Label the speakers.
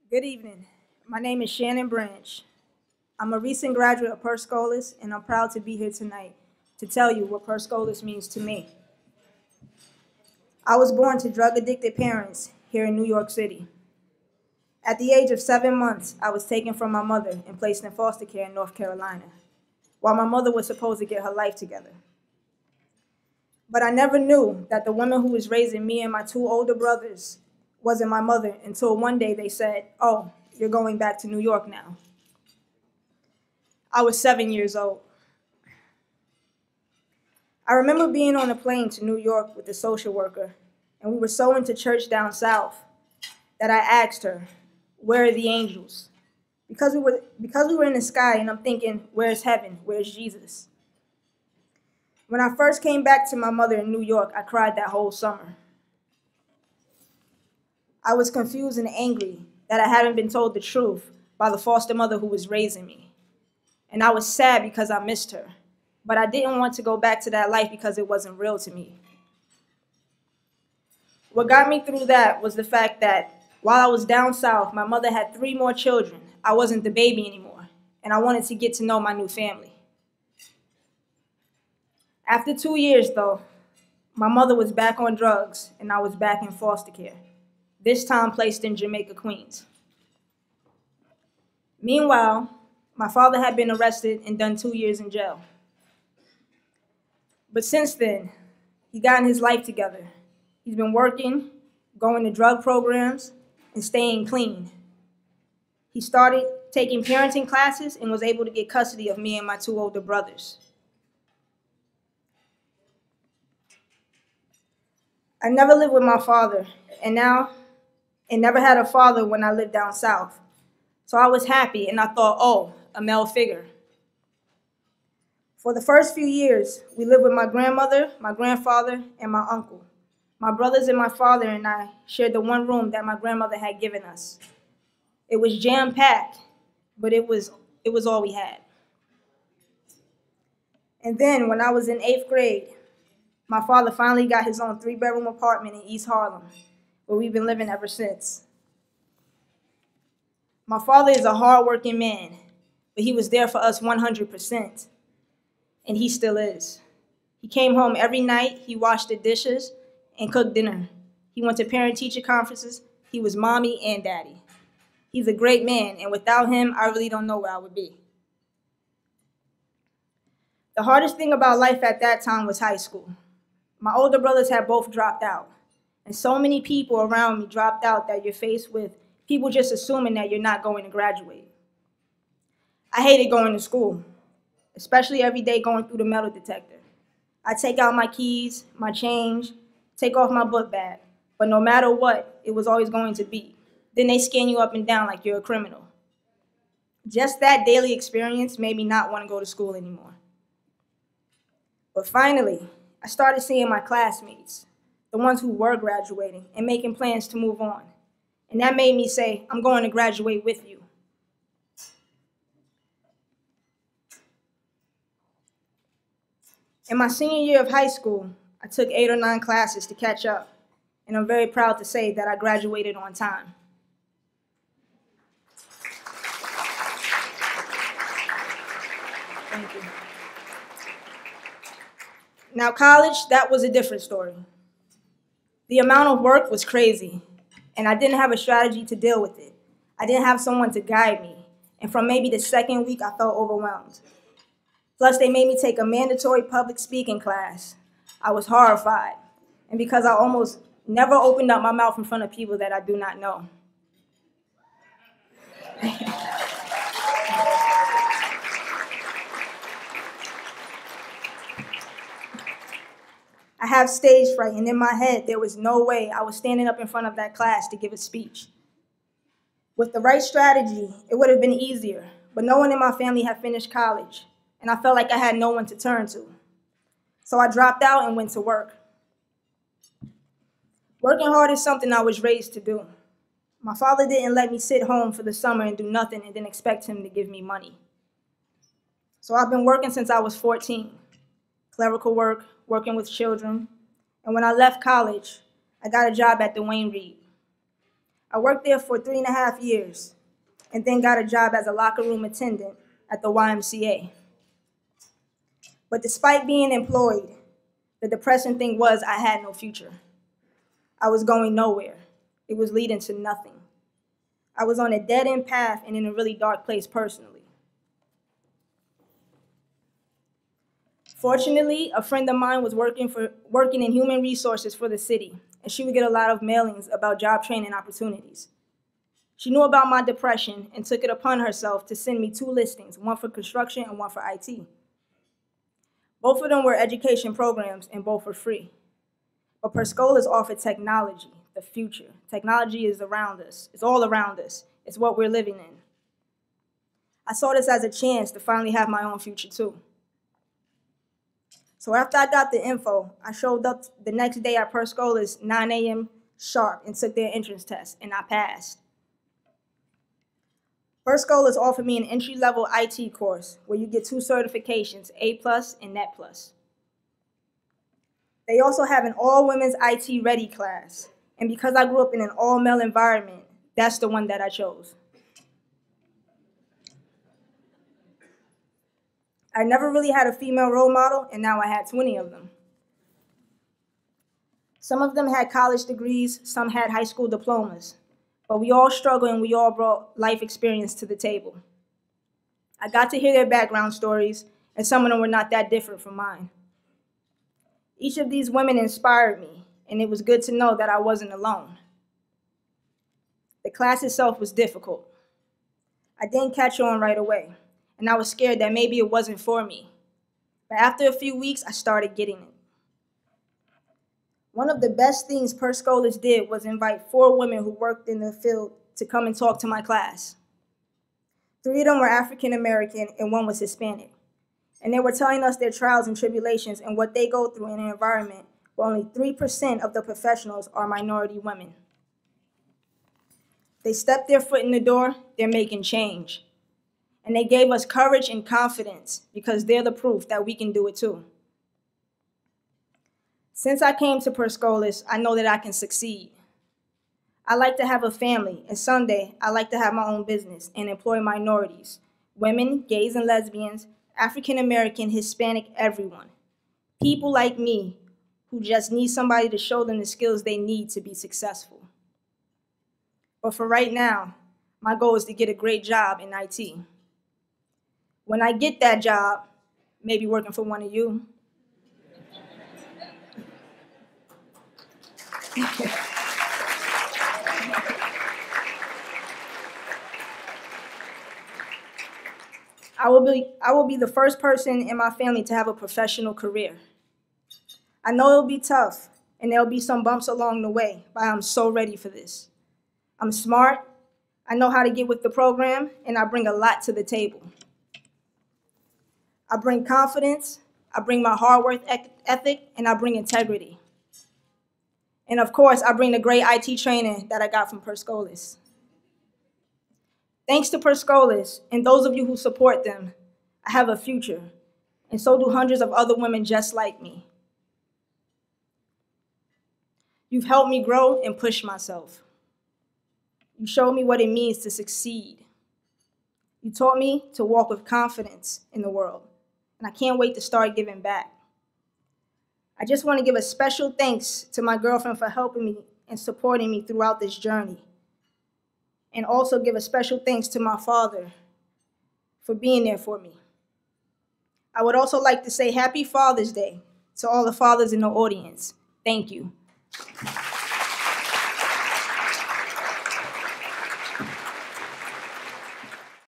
Speaker 1: Good evening. My name is Shannon Branch. I'm a recent graduate of Scholas, and I'm proud to be here tonight to tell you what Scholas means to me. I was born to drug-addicted parents here in New York City. At the age of 7 months, I was taken from my mother and placed in foster care in North Carolina, while my mother was supposed to get her life together. But I never knew that the woman who was raising me and my two older brothers wasn't my mother until one day they said, "Oh, you're going back to New York now." I was 7 years old. I remember being on a plane to New York with a social worker, and we were so into church down south that I asked her, "Where are the angels?" Because we were in the sky, and I'm thinking, where's heaven? Where's Jesus? When I first came back to my mother in New York, I cried that whole summer. I was confused and angry that I hadn't been told the truth by the foster mother who was raising me. And I was sad because I missed her, but I didn't want to go back to that life because it wasn't real to me. What got me through that was the fact that while I was down south, my mother had 3 more children. I wasn't the baby anymore, and I wanted to get to know my new family. After 2 years, though, my mother was back on drugs, and I was back in foster care, this time placed in Jamaica, Queens. Meanwhile, my father had been arrested and done 2 years in jail. But since then, he gotten his life together. He's been working, going to drug programs, and staying clean. He started taking parenting classes and was able to get custody of me and my 2 older brothers. I never lived with my father, and never had a father when I lived down south. So I was happy, and I thought, oh, a male figure. For the first few years, we lived with my grandmother, my grandfather, and my uncle. My brothers and my father and I shared the one room that my grandmother had given us. It was jam-packed, but it was all we had. And then when I was in 8th grade, my father finally got his own 3-bedroom apartment in East Harlem, where we've been living ever since. My father is a hardworking man, but he was there for us 100%, and he still is. He came home every night, he washed the dishes, and cooked dinner. He went to parent-teacher conferences. He was mommy and daddy. He's a great man, and without him, I really don't know where I would be. The hardest thing about life at that time was high school. My older brothers had both dropped out, and so many people around me dropped out that you're faced with people just assuming that you're not going to graduate. I hated going to school, especially every day going through the metal detector. I'd take out my keys, my change, take off my book bag, but no matter what, it was always going to beep. Then they scan you up and down like you're a criminal. Just that daily experience made me not want to go to school anymore. But finally, I started seeing my classmates, the ones who were graduating, and making plans to move on. And that made me say, I'm going to graduate with you. In my senior year of high school, I took 8 or 9 classes to catch up, and I'm very proud to say that I graduated on time. Thank you. Now, college, that was a different story. The amount of work was crazy, and I didn't have a strategy to deal with it. I didn't have someone to guide me, and from maybe the second week, I felt overwhelmed. Plus, they made me take a mandatory public speaking class. I was horrified, and because I almost never opened up my mouth in front of people that I do not know. I have stage fright, and in my head, there was no way I was standing up in front of that class to give a speech. With the right strategy, it would have been easier, but no one in my family had finished college, and I felt like I had no one to turn to. So I dropped out and went to work. Working hard is something I was raised to do. My father didn't let me sit home for the summer and do nothing and then expect him to give me money. So I've been working since I was 14. Clerical work, working with children, and when I left college, I got a job at the Wayne Reed. I worked there for 3.5 years and then got a job as a locker room attendant at the YMCA. But despite being employed, the depressing thing was I had no future. I was going nowhere. It was leading to nothing. I was on a dead-end path and in a really dark place personally. Fortunately, a friend of mine was working in human resources for the city, and she would get a lot of mailings about job training opportunities. She knew about my depression and took it upon herself to send me 2 listings, one for construction and one for IT. Both of them were education programs and both were free. But Scholas offered technology, the future. Technology is around us. It's all around us. It's what we're living in. I saw this as a chance to finally have my own future too. So after I got the info, I showed up the next day at Scholas 9 a.m. sharp and took their entrance test, and I passed. Scholas offered me an entry-level IT course where you get 2 certifications, A+ and Net+. They also have an all-women's IT ready class, and because I grew up in an all-male environment, that's the one that I chose. I never really had a female role model, and now I had 20 of them. Some of them had college degrees, some had high school diplomas, but we all struggled and we all brought life experience to the table. I got to hear their background stories, and some of them were not that different from mine. Each of these women inspired me, and it was good to know that I wasn't alone. The class itself was difficult. I didn't catch on right away, and I was scared that maybe it wasn't for me. But after a few weeks, I started getting it. One of the best things Scholas did was invite 4 women who worked in the field to come and talk to my class. 3 of them were African American and 1 was Hispanic. And they were telling us their trials and tribulations and what they go through in an environment where only 3% of the professionals are minority women. They stepped their foot in the door, they're making change. And they gave us courage and confidence because they're the proof that we can do it too. Since I came to Scholas, I know that I can succeed. I like to have a family, and someday I like to have my own business and employ minorities, women, gays and lesbians, African American, Hispanic, everyone. People like me who just need somebody to show them the skills they need to be successful. But for right now, my goal is to get a great job in IT. When I get that job, maybe working for one of you. I will be the first person in my family to have a professional career. I know it'll be tough, and there'll be some bumps along the way, but I'm so ready for this. I'm smart, I know how to get with the program, and I bring a lot to the table. I bring confidence, I bring my hard work ethic, and I bring integrity. And of course, I bring the great IT training that I got from Scholas. Thanks to Scholas and those of you who support them, I have a future, and so do hundreds of other women just like me. You've helped me grow and push myself. You showed me what it means to succeed. You taught me to walk with confidence in the world, and I can't wait to start giving back. I just want to give a special thanks to my girlfriend for helping me and supporting me throughout this journey. And also give a special thanks to my father for being there for me. I would also like to say Happy Father's Day to all the fathers in the audience. Thank you.